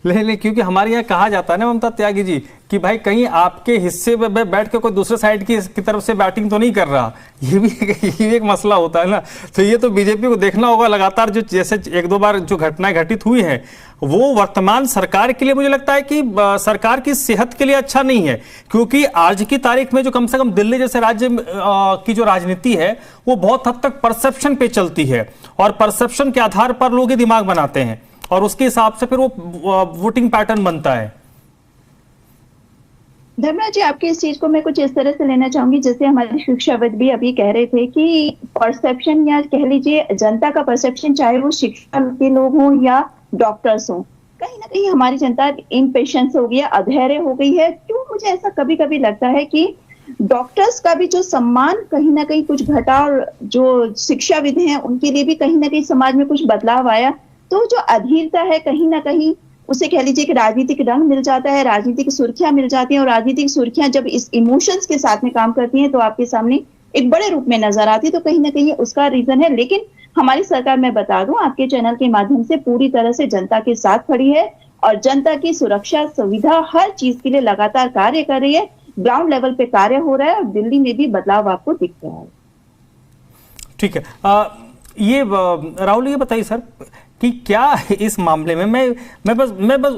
ले क्योंकि हमारे यहाँ कहा जाता है ना ममता त्यागी जी कि भाई कहीं आपके हिस्से में बैठ के कोई दूसरे साइड की तरफ से बैटिंग तो नहीं कर रहा, ये भी एक मसला होता है ना। तो ये तो बीजेपी को देखना होगा लगातार, जो जैसे एक दो बार जो घटनाएं घटित हुई हैं वो वर्तमान सरकार के लिए मुझे लगता है कि सरकार की सेहत के लिए अच्छा नहीं है, क्योंकि आज की तारीख में जो कम से कम दिल्ली जैसे राज्य की जो राजनीति है वो बहुत हद तक परसेप्शन पे चलती है और परसेप्शन के आधार पर लोग ही दिमाग बनाते हैं और उसके हिसाब से फिर वो वोटिंग पैटर्न बनता है। धर्मराज जी, आपके इस चीज को मैं कुछ इस तरह से लेना चाहूंगी, जैसे हमारे शिक्षाविद भी अभी कह रहे थे कि परसेप्शन या कह लीजिए जनता का परसेप्शन, चाहे वो शिक्षा के लोग हों या डॉक्टर्स हों, कहीं ना कहीं हमारी जनता इम्पेशेंस हो गई है, अधैर्य हो गई है। क्यों मुझे ऐसा कभी कभी लगता है कि डॉक्टर्स का भी जो सम्मान कहीं ना कहीं कुछ घटा और जो शिक्षाविद हैं उनके लिए भी कहीं ना कहीं समाज में कुछ बदलाव आया, तो जो अधीरता है कहीं ना कहीं उसे कह लीजिए कि राजनीतिक रंग मिल जाता है, राजनीतिक सुर्खियां मिल जाती हैं और राजनीतिक सुर्खियां जब इस इमोशंस के साथ में काम करती हैं तो आपके सामने एक बड़े रूप में नजर आती है, तो कहीं ना कहीं उसका रीजन है। लेकिन हमारी सरकार, मैं बता दूं, आपके चैनल के माध्यम से पूरी तरह से जनता के साथ खड़ी है और जनता की सुरक्षा सुविधा हर चीज के लिए लगातार कार्य कर रही है। ग्राउंड लेवल पे कार्य हो रहा है और दिल्ली में भी बदलाव आपको दिख रहा है। ठीक है, ये राहुल ये बताइए सर कि क्या इस मामले में मैं बस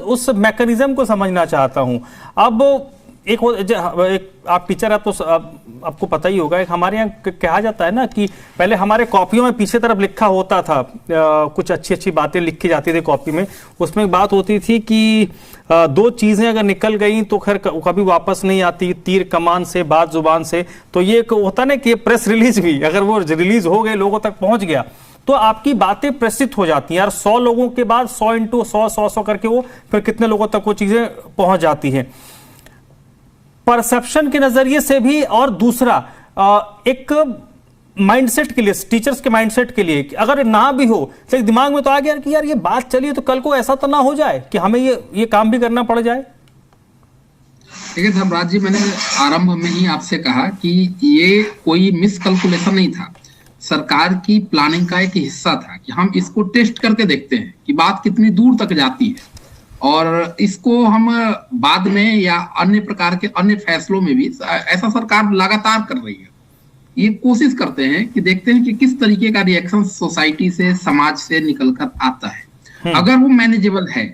उस मैकेनिज्म को समझना चाहता हूं। अब एक आप टीचर है तो आपको पता ही होगा, एक हमारे यहाँ कहा जाता है ना कि पहले हमारे कॉपियों में पीछे तरफ लिखा होता था, कुछ अच्छी अच्छी बातें लिखी जाती थी कॉपी में। उसमें एक बात होती थी कि दो चीजें अगर निकल गई तो खैर कभी वापस नहीं आती, तीर कमान से बात जुबान से। तो ये होता ना कि प्रेस रिलीज भी अगर वो रिलीज हो गए, लोगों तक पहुंच गया, तो आपकी बातें प्रसिद्ध हो जाती हैं यार। 100 लोगों के बाद 100 इंटू 100 करके वो फिर कितने लोगों तक वो चीजें पहुंच जाती हैं परसेप्शन के नजरिए से भी। और दूसरा एक माइंडसेट के लिए, टीचर्स के माइंडसेट के लिए, अगर ना भी हो तो दिमाग में तो आ गया कि यार ये बात चली तो कल को ऐसा तो ना हो जाए कि हमें ये काम भी करना पड़ जाए। देखिए धर्मराज जी, मैंने आरंभ में ही आपसे कहा कि ये कोई मिसकैलकुलेशन नहीं था, सरकार की प्लानिंग का एक हिस्सा था कि हम इसको टेस्ट करके देखते हैं कि बात कितनी दूर तक जाती है और इसको हम बाद में या अन्य प्रकार के अन्य फैसलों में भी, ऐसा सरकार लगातार कर रही है, ये कोशिश करते हैं कि देखते हैं कि किस तरीके का रिएक्शन सोसाइटी से, समाज से निकलकर आता है। अगर वो मैनेजेबल है,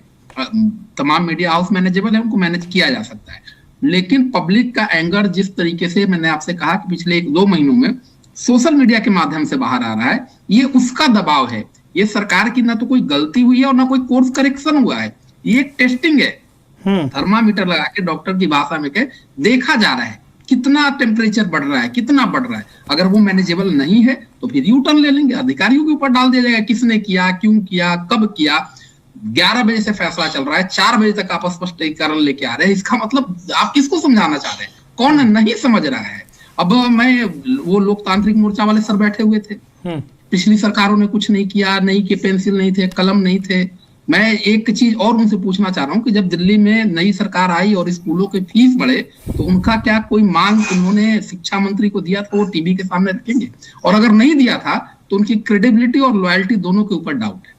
तमाम मीडिया हाउस मैनेजेबल है, उनको मैनेज किया जा सकता है, लेकिन पब्लिक का एंगर जिस तरीके से मैंने आपसे कहा कि पिछले 1-2 महीनों में सोशल मीडिया के माध्यम से बाहर आ रहा है, ये उसका दबाव है। ये सरकार की ना तो कोई गलती हुई है और ना कोई कोर्स करेक्शन हुआ है, ये एक टेस्टिंग है। थर्मामीटर लगा के डॉक्टर की भाषा में के देखा जा रहा है कितना टेम्परेचर बढ़ रहा है, कितना बढ़ रहा है। अगर वो मैनेजेबल नहीं है तो फिर यू टर्न ले लेंगे, अधिकारियों के ऊपर डाल दिया जाएगा, किसने किया, क्यों किया, कब किया। 11 बजे से फैसला चल रहा है, 4 बजे तक आप स्पष्टीकरण लेके आ रहे हैं, इसका मतलब आप किसको समझाना चाह रहे हैं? कौन नहीं समझ रहा है। अब वो लोकतांत्रिक मोर्चा वाले सर बैठे हुए थे, पिछली सरकारों ने कुछ नहीं किया, नहीं कि पेंसिल नहीं थे, कलम नहीं थे। मैं एक चीज और उनसे पूछना चाह रहा हूं कि जब दिल्ली में नई सरकार आई और स्कूलों के फीस बढ़े तो उनका क्या कोई मांग उन्होंने शिक्षा मंत्री को दिया था, वो टीवी के सामने रखेंगे? और अगर नहीं दिया था तो उनकी क्रेडिबिलिटी और लॉयल्टी दोनों के ऊपर डाउट है।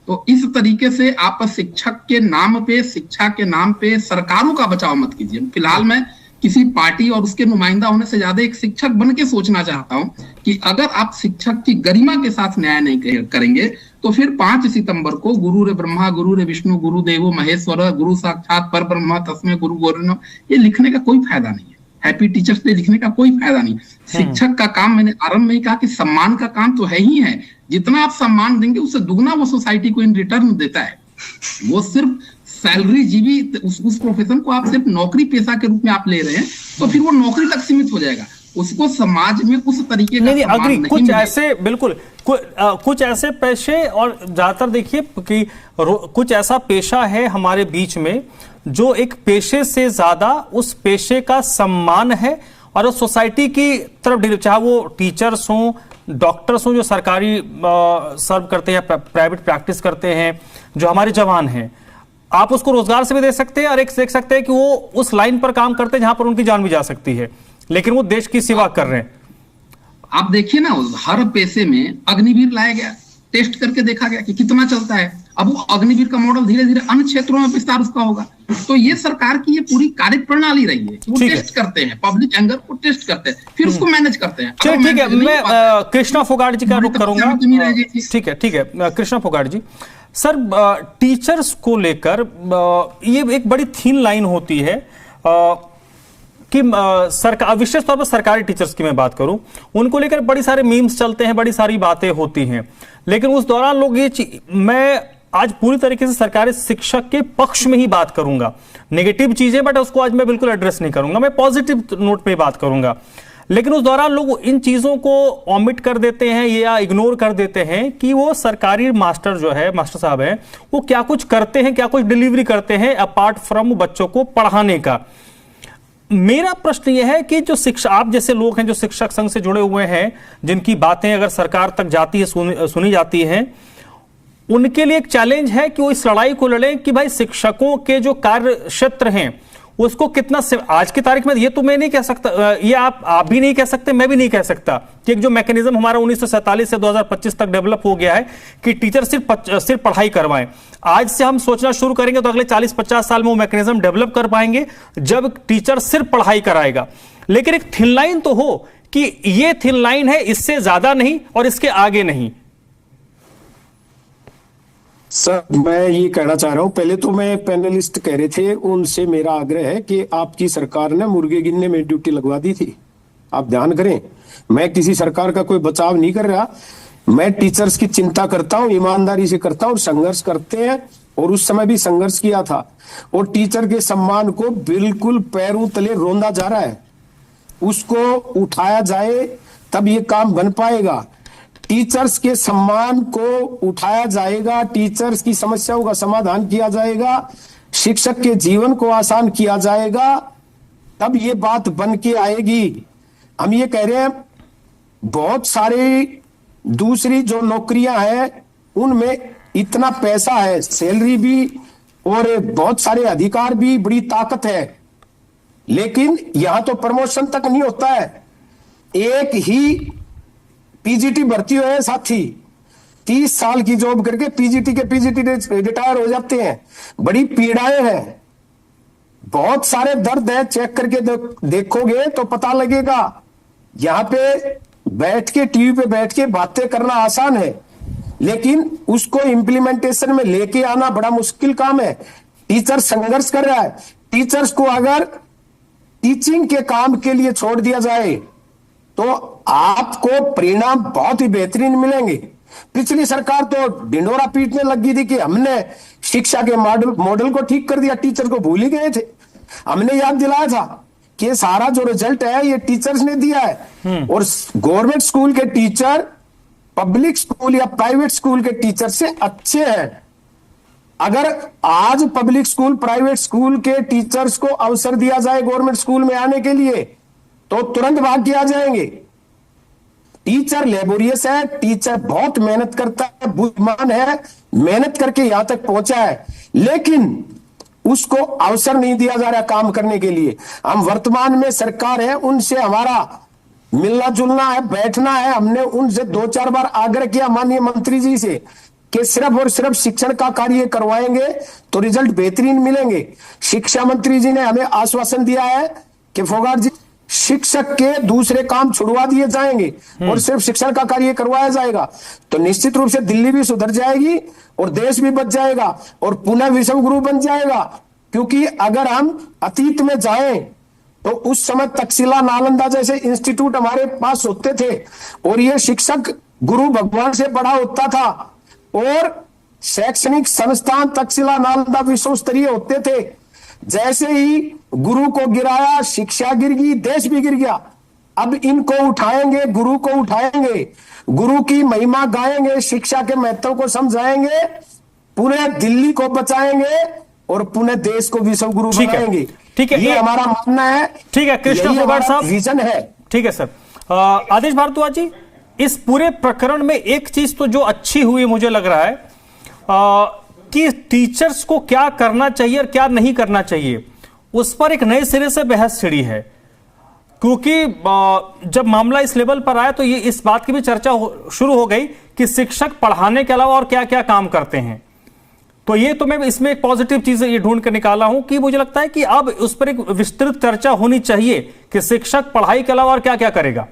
तो इस तरीके से आप शिक्षक के नाम पे, शिक्षा के नाम पे सरकारों का बचाव मत कीजिए। फिलहाल मैं किसी पार्टी और उसके नुमाइंदा होने से ज्यादा एक शिक्षक बन के सोचना चाहता हूं कि अगर आप शिक्षक की गरिमा के साथ न्याय नहीं करेंगे तो फिर 5 सितंबर को गुरु रे ब्रह्मा गुरु रे विष्णु गुरु देवो महेश्वर गुरु साक्षात पर ब्रह्मा तस्मै गुरु गौरव, ये लिखने का कोई फायदा नहीं है। हैप्पी टीचर्स डे लिखने का कोई फायदा नहीं। शिक्षक का काम, मैंने आरंभ में ही कहा कि सम्मान का काम तो है ही है, जितना आप सम्मान देंगे उससे दुगना वो सोसाइटी को इन रिटर्न देता है। वो सिर्फ सैलरी जीवी उस प्रोफेशन को आप सिर्फ नौकरी पेशा के रूप में आप ले रहे हैं तो फिर वो नौकरी तक सीमित हो जाएगा, उसको समाज में उस तरीके का सम्मान नहीं कुछ ऐसे बिल्कुल कुछ ऐसे पेशे, और ज्यादातर देखिए कि कुछ ऐसा पेशा है हमारे बीच में जो एक पेशे से ज्यादा उस पेशे का सम्मान है और सोसाइटी की तरफ, चाहे वो टीचर्स हों, डॉक्टर्स हों जो सरकारी सर्व करते हैं, प्राइवेट प्रैक्टिस करते हैं, जो हमारे जवान हैं, आप उसको रोजगार से भी दे सकते हैं और एक देख सकते हैं कि वो उस लाइन पर काम करते हैं जहां पर उनकी जान भी जा सकती है, लेकिन वो देश की सेवा कर रहे हैं। आप देखिए ना, हर पेशे में अग्निवीर लाया गया, टेस्ट करके देखा गया कि कितना चलता है। अब वो अग्निवीर का मॉडल धीरे धीरे अन्य क्षेत्रों में विस्तार उसका होगा। तो ये सरकार की ये पूरी कार्य प्रणाली रही है कि वो टेस्ट करते हैं, पब्लिक एंगर को टेस्ट करते हैं, फिर उसको मैनेज करते हैं। चलिए ठीक है, मैं कृष्णा फोगाट जी का रुख करूंगा। ठीक है कृष्णा फोगाट जी, सर टीचर्स को लेकर ये एक बड़ी थीन लाइन होती है कि सरकार, विशेष तौर पर सरकारी टीचर्स की मैं बात करूं, उनको लेकर बड़ी सारे मीम्स चलते हैं, बड़ी सारी बातें होती हैं, लेकिन उस दौरान लोग मैं आज पूरी तरीके से सरकारी शिक्षक के पक्ष में ही बात करूंगा। नेगेटिव चीजें बट उसको आज मैं बिल्कुल एड्रेस नहीं करूंगा, मैं पॉजिटिव नोट पे बात करूंगा। लेकिन उस दौरान लोग इन चीजों को ऑमिट कर देते हैं या इग्नोर कर देते हैं कि वो सरकारी मास्टर जो है, मास्टर साहब हैं, वो क्या कुछ करते हैं, क्या कुछ डिलीवरी करते हैं अपार्ट फ्रॉम बच्चों को पढ़ाने का। मेरा प्रश्न यह है कि जो शिक्षा, आप जैसे लोग हैं जो शिक्षक संघ से जुड़े हुए हैं, जिनकी बातें अगर सरकार तक जाती है, सुनी जाती हैं, उनके लिए एक चैलेंज है कि वो इस लड़ाई को लड़ें कि भाई शिक्षकों के जो कार्य क्षेत्र हैं उसको कितना आज की तारीख में, ये तो मैं नहीं कह सकता, ये आप भी नहीं कह सकते, मैं भी नहीं कह सकता कि एक जो मैकेनिज्म हमारा 1947 से 2025 तक डेवलप हो गया है कि टीचर सिर्फ पढ़ाई करवाएं, आज से हम सोचना शुरू करेंगे तो अगले 40-50 साल में वो मैकेनिज्म डेवलप कर पाएंगे जब टीचर सिर्फ पढ़ाई कराएगा। लेकिन एक थिन लाइन तो हो कि ये थिन लाइन है, इससे ज्यादा नहीं और इसके आगे नहीं। सर मैं ये कहना चाह रहा हूं, पहले तो मैं पैनलिस्ट कह रहे थे उनसे मेरा आग्रह है कि आपकी सरकार ने मुर्गे गिनने में ड्यूटी लगवा दी थी, आप ध्यान करें। मैं किसी सरकार का कोई बचाव नहीं कर रहा, मैं टीचर्स की चिंता करता हूं, ईमानदारी से करता हूं, संघर्ष करते हैं और उस समय भी संघर्ष किया था। और टीचर के सम्मान को बिल्कुल पैरों तले रौंदा जा रहा है, उसको उठाया जाए तब ये काम बन पाएगा। टीचर्स के सम्मान को उठाया जाएगा, टीचर्स की समस्याओं का समाधान किया जाएगा, शिक्षक के जीवन को आसान किया जाएगा, तब ये बात बन के आएगी। हम ये कह रहे हैं बहुत सारी दूसरी जो नौकरियां हैं उनमें इतना पैसा है, सैलरी भी और बहुत सारे अधिकार भी, बड़ी ताकत है, लेकिन यहां तो प्रमोशन तक नहीं होता है। एक ही पीजीटी भर्ती हुए साथी 30 साल की जॉब करके पीजीटी रिटायर हो जाते हैं, बड़ी पीड़ाएं हैं, बहुत सारे दर्द है, चेक करके देखोगे तो पता लगेगा। यहां पे बैठ के टीवी पे बैठ के बातें करना आसान है, लेकिन उसको इंप्लीमेंटेशन में लेके आना बड़ा मुश्किल काम है। टीचर संघर्ष कर रहा है, टीचर्स को अगर टीचिंग के काम के लिए छोड़ दिया जाए तो आपको परिणाम बहुत ही बेहतरीन मिलेंगे। पिछली सरकार तो ढिंडोरा पीटने लगी थी कि हमने शिक्षा के मॉडल को ठीक कर दिया, टीचर को भूल ही गए थे। हमने याद दिलाया था कि सारा जो रिजल्ट है ये टीचर्स ने दिया है, और गवर्नमेंट स्कूल के टीचर पब्लिक स्कूल या प्राइवेट स्कूल के टीचर से अच्छे हैं। अगर आज पब्लिक स्कूल प्राइवेट स्कूल के टीचर्स को अवसर दिया जाए गवर्नमेंट स्कूल में आने के लिए तो तुरंत भाग के आ जाएंगे। टीचर लेबोरियस है, टीचर बहुत मेहनत करता है, बुद्धिमान है, मेहनत करके यहां तक पहुंचा है, लेकिन उसको अवसर नहीं दिया जा रहा काम करने के लिए। हम वर्तमान में सरकार है, उनसे हमारा मिलना जुलना है, बैठना है। हमने उनसे 2-4 बार आग्रह किया माननीय मंत्री जी से कि सिर्फ और सिर्फ शिक्षण का कार्य करवाएंगे तो रिजल्ट बेहतरीन मिलेंगे। शिक्षा मंत्री जी ने हमें आश्वासन दिया है कि फोगाट जी शिक्षक के दूसरे काम छुड़वा दिए जाएंगे और सिर्फ शिक्षण का कार्य करवाया जाएगा, तो निश्चित रूप से दिल्ली भी सुधर जाएगी और देश भी बच जाएगा और पुनः विश्व गुरु बन जाएगा। क्योंकि अगर हम अतीत में जाएं तो उस समय तक्षशिला नालंदा जैसे इंस्टीट्यूट हमारे पास होते थे और ये शिक्षक गुरु भगवान से बड़ा होता था और शैक्षणिक संस्थान तक्षशिला नालंदा विश्व स्तरीय होते थे। जैसे ही गुरु को गिराया शिक्षा गिर गई, देश भी गिर गया। अब इनको उठाएंगे, गुरु को उठाएंगे, गुरु की महिमा गाएंगे, शिक्षा के महत्व को समझाएंगे, पूरे दिल्ली को बचाएंगे और पूरे देश को विश्व गुरु बनाएंगे। ठीक है, ये हमारा मानना है। ठीक है कृष्ण फोगाट साहब, विजन है। ठीक है सर। आदेश भारद्वाज जी, इस पूरे प्रकरण में एक चीज तो जो अच्छी हुई मुझे लग रहा है कि टीचर्स को क्या करना चाहिए और क्या नहीं करना चाहिए, उस पर एक नए सिरे से बहस छिड़ी है। क्योंकि जब मामला इस लेवल पर आया तो ये इस बात की भी चर्चा शुरू हो गई कि शिक्षक पढ़ाने के अलावा और क्या क्या काम करते हैं। तो ये तो मैं इसमें एक पॉजिटिव चीज ये ढूंढ कर निकाला हूं कि मुझे लगता है कि अब उस पर एक विस्तृत चर्चा होनी चाहिए कि शिक्षक पढ़ाई के अलावा और क्या क्या करेगा।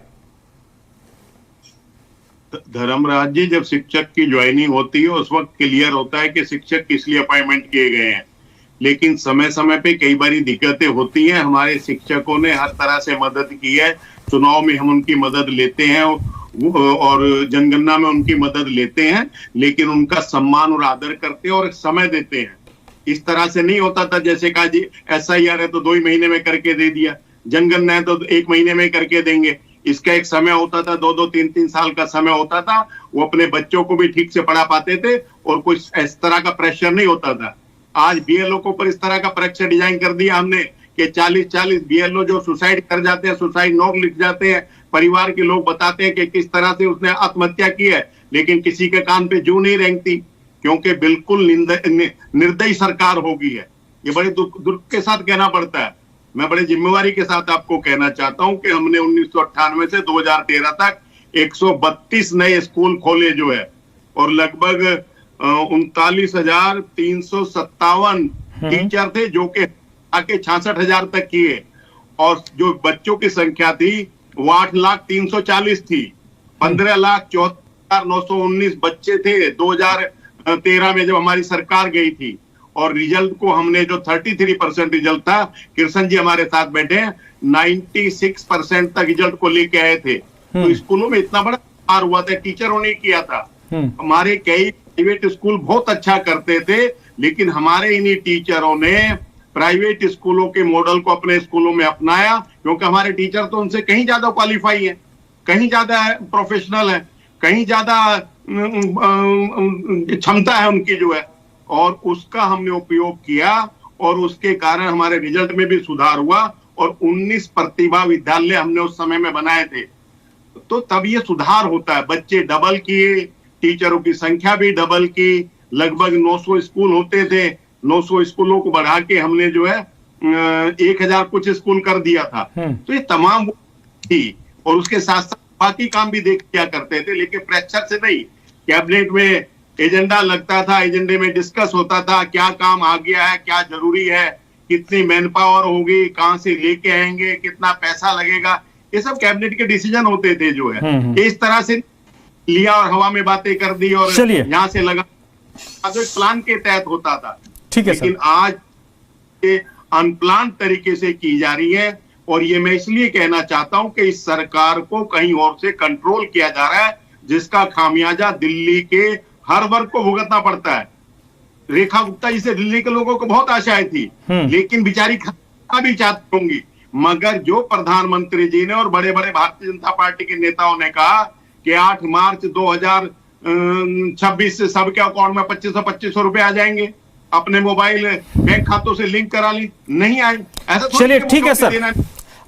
धर्मराज जी, जब शिक्षक की ज्वाइनिंग होती है उस वक्त क्लियर होता है कि शिक्षक किस लिए अपॉइंटमेंट किए गए हैं, लेकिन समय समय पे कई बारी दिक्कतें होती हैं। हमारे शिक्षकों ने हर तरह से मदद की है, चुनाव में हम उनकी मदद लेते हैं और जनगणना में उनकी मदद लेते हैं, लेकिन उनका सम्मान और आदर करते हैं और समय देते हैं। इस तरह से नहीं होता था जैसे कहा जी SIR है तो 2 ही महीने में करके दे दिया, जनगणना है तो 1 महीने में करके देंगे। इसका एक समय होता था, 2-2, 3-3 साल का समय होता था। वो अपने बच्चों को भी ठीक से पढ़ा पाते थे और कुछ इस तरह का प्रेशर नहीं होता था। आज BLO को पर इस तरह का परीक्षा डिजाइन कर दिया हमने कि 40-40 BLO जो सुसाइड कर जाते हैं, सुसाइड नोट लिख जाते हैं, परिवार के लोग बताते हैं कि किस तरह से उसने आत्महत्या की है, लेकिन किसी के कान पे जू नहीं रेंगती, क्योंकि बिल्कुल निर्दयी सरकार हो गई है। ये बड़े दुख के साथ कहना पड़ता है। मैं बड़े जिम्मेवारी के साथ आपको कहना चाहता हूं कि हमने 1998 से 2013 तक 132 नए स्कूल खोले जो है, और लगभग 39,357 टीचर थे जो कि आके 66,000 तक किए, और जो बच्चों की संख्या थी वो 8,340 थी। 15,74,919 बच्चे थे 2013 में जब हमारी सरकार गई थी, और रिजल्ट को हमने जो 33% रिजल्ट था, कृष्ण जी हमारे साथ बैठे हैं, 96% तक रिजल्ट को लेके आए थे। तो स्कूलों में इतना बड़ा सुधार हुआ था, टीचरों ने किया था। हमारे कई प्राइवेट स्कूल बहुत अच्छा करते थे, लेकिन हमारे इन्हीं टीचरों ने प्राइवेट स्कूलों के मॉडल को अपने स्कूलों में अपनाया, क्योंकि हमारे टीचर तो उनसे कहीं ज्यादा क्वालिफाई है, कहीं ज्यादा प्रोफेशनल है, कहीं ज्यादा क्षमता है उनकी जो है, और उसका हमने उपयोग किया और उसके कारण हमारे रिजल्ट में भी सुधार हुआ। और 19 प्रतिभा विद्यालय हमने उस समय में बनाए थे, तो तब ये सुधार होता है। बच्चे डबल किए, टीचरों की संख्या भी डबल की, लगभग 900 स्कूल होते थे, 900 स्कूलों को बढ़ा के हमने जो है 1,000 कुछ स्कूल कर दिया था। तो ये तमाम थी, और उसके साथ साथ बाकी काम भी देख किया करते थे, लेकिन प्रेशर से नहीं। कैबिनेट में एजेंडा लगता था, एजेंडे में डिस्कस होता था क्या काम आ गया है, क्या जरूरी है, कितनी मैन पावर होगी, कहां से लेके आएंगे, कितना पैसा लगेगा, ये सब कैबिनेट के डिसीजन होते थे जो है। इस तरह से लिया और हवा में बातें कर दी और यहां से लगा, जो एक प्लान के तहत होता था। ठीक है, लेकिन आज ये अनप्लान तरीके से की जा रही है, और ये मैं इसलिए कहना चाहता हूं कि इस सरकार को कहीं और से कंट्रोल किया जा रहा है, जिसका खामियाजा दिल्ली के हर वर्ग को भुगतना पड़ता है। रेखा गुप्ता जी से दिल्ली के लोगों को बहुत आशाएं थी, लेकिन बेचारी खाना भी चाहती होंगी, मगर जो प्रधानमंत्री जी ने और बड़े बड़े भारतीय जनता पार्टी के नेताओं ने कहा कि 8 मार्च 2026 से सबके अकाउंट में 2500 रुपए आ जाएंगे, अपने मोबाइल बैंक खातों से लिंक करा ली, नहीं आए। ऐसा चलिए ठीक है सर,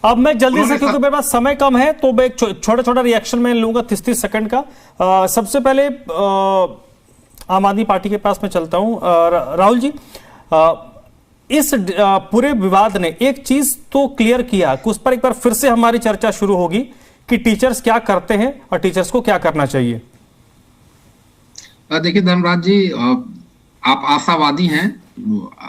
अब मैं जल्दी से, क्योंकि मेरे पास समय कम है, तो मैं एक छोटा छोटा रिएक्शन में लूंगा 30-30 सेकंड का। सबसे पहले आम आदमी पार्टी के पास मैं चलता हूं। राहुल जी, इस पूरे विवाद ने एक चीज तो क्लियर किया कि उस पर एक बार फिर से हमारी चर्चा शुरू होगी कि टीचर्स क्या करते हैं और टीचर्स को क्या करना चाहिए। देखिए धर्मराज जी, आप आशावादी हैं,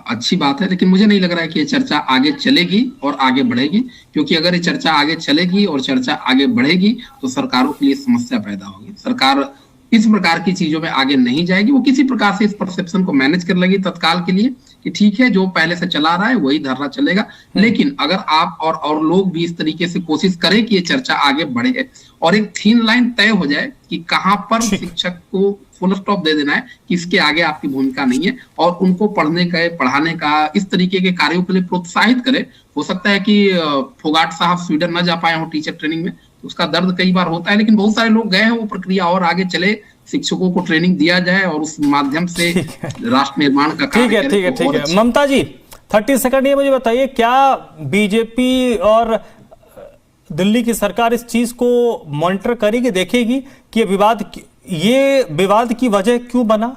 अच्छी बात है, लेकिन मुझे नहीं लग रहा है कि ये चर्चा आगे चलेगी और आगे बढ़ेगी, क्योंकि अगर ये चर्चा आगे चलेगी और चर्चा आगे बढ़ेगी तो सरकारों के लिए समस्या पैदा होगी। सरकार इस प्रकार की चीजों में आगे नहीं जाएगी, वो किसी प्रकार से इस परसेप्शन को मैनेज कर लेगी तत्काल के लिए कि ठीक है, जो पहले से चला रहा है वही धरना चलेगा। लेकिन अगर आप और लोग भी इस तरीके से कोशिश करें कि ये चर्चा आगे बढ़े और एक थीन लाइन तय हो जाए कि कहां पर शिक्षक को फुल स्टॉप दे देना है, कि इसके आगे आपकी भूमिका नहीं है, और उनको पढ़ाने का इस तरीके के कार्यों के लिए प्रोत्साहित करे। हो सकता है कि फोगाट साहब स्वीडन न जा पाए हो टीचर ट्रेनिंग में, तो उसका दर्द कई बार होता है, लेकिन बहुत सारे लोग गए हैं, वो प्रक्रिया और आगे चले, शिक्षकों को ट्रेनिंग दिया जाए और उस माध्यम से राष्ट्र निर्माण का कार्य करें। ठीक है। ममता जी 30 सेकंड, ये मुझे बताइए, क्या बीजेपी और दिल्ली की सरकार इस चीज को मॉनिटर करेगी, देखेगी कि ये विवाद की वजह क्यों बना?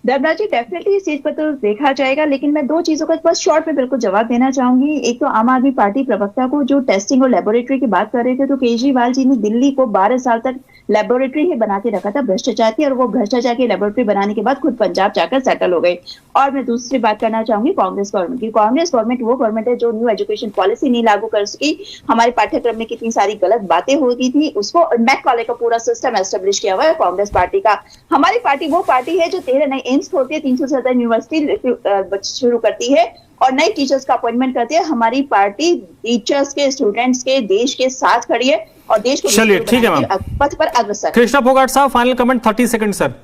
धर्मराज जी, डेफिनेटली इस चीज पर तो देखा जाएगा, लेकिन मैं दो चीजों का बस शॉर्ट में बिल्कुल जवाब देना चाहूंगी। एक तो आम आदमी पार्टी प्रवक्ता को जो टेस्टिंग और लेबोरेटरी की बात कर रहे थे, तो केजरीवाल जी ने दिल्ली को 12 साल तक लेबोरेटरी ही बना के रखा था भ्रष्टाचार की, और वो भ्रष्टाचार की लेबोरेटरी बनाने के बाद खुद पंजाब जाकर सेटल हो गए। और मैं दूसरी बात करना चाहूंगी कांग्रेस गवर्नमेंट की। कांग्रेस गवर्नमेंट वो गवर्नमेंट है जो न्यू एजुकेशन पॉलिसी नहीं लागू कर सकी, हमारे पाठ्यक्रम में कितनी सारी गलत बातें हो गई थी, उसको मैक कॉलेज का पूरा सिस्टम एस्टेब्लिश किया हुआ है कांग्रेस पार्टी का। हमारी पार्टी वो पार्टी है जो 13 नए एम्स खोलती है, 300 से ज्यादा यूनिवर्सिटी शुरू करती है और नए टीचर्स का अपॉइंटमेंट करती है। हमारी पार्टी टीचर्स के, स्टूडेंट्स के, देश के साथ खड़ी है और देश को चलिए, ठीक है मैम, पथ पर अग्रसर। कृष्णा फोगाट साहब, फाइनल कमेंट 30 सेकंड सर,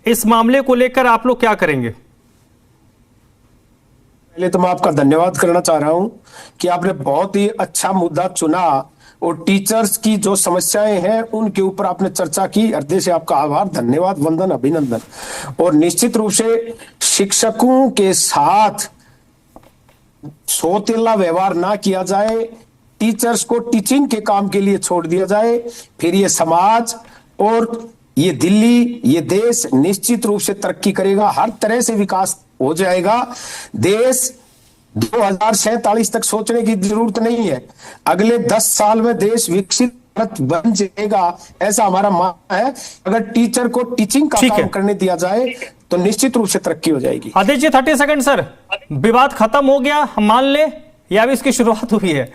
इस मामले को लेकर आप लोग क्या करेंगे? पहले तो मैं आपका धन्यवाद करना चाह रहा हूं कि आपने बहुत ही अच्छा मुद्दा चुना और टीचर्स की जो समस्याएं हैं उनके ऊपर आपने चर्चा की। हृदय से आपका आभार, धन्यवाद, वंदन, अभिनंदन। और निश्चित रूप से शिक्षकों के साथ सौतेला व्यवहार ना किया जाए, टीचर्स को टीचिंग के काम के लिए छोड़ दिया जाए, फिर ये समाज और ये दिल्ली, ये देश निश्चित रूप से तरक्की करेगा, हर तरह से विकास हो जाएगा। देश 2047 तक सोचने की जरूरत नहीं है, अगले 10 साल में देश विकसित भारत बन जाएगा, ऐसा हमारा मानना है। अगर टीचर को टीचिंग का काम करने दिया जाए तो निश्चित रूप से तरक्की हो जाएगी। आदित्य जी 30 सेकंड सर, विवाद खत्म हो गया हम मान ले या अभी इसकी शुरुआत हुई है?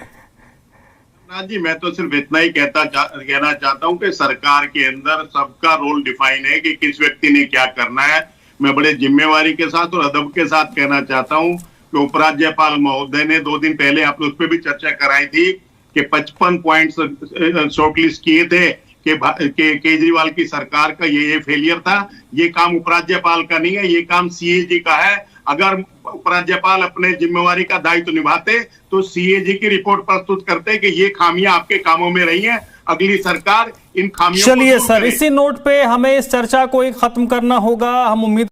जी मैं तो सिर्फ इतना ही कहना चाहता हूं कि सरकार के अंदर सबका रोल डिफाइन है कि किस व्यक्ति ने क्या करना है। मैं बड़े जिम्मेवारी के साथ और अदब के साथ कहना चाहता हूं कि उपराज्यपाल महोदय ने 2 दिन पहले आप उस पर भी चर्चा कराई थी कि 55 पॉइंट्स शॉर्टलिस्ट किए थे कि केजरीवाल की सरकार का ये फेलियर था। ये काम उपराज्यपाल का नहीं है, ये काम सीएजी का है। अगर उपराज्यपाल अपने जिम्मेवारी का दायित्व निभाते तो सीएजी की रिपोर्ट प्रस्तुत करते कि ये खामियां आपके कामों में रही हैं, अगली सरकार इन खामियों। चलिए सर, इसी नोट पे हमें इस चर्चा को खत्म करना होगा। हम उम्मीद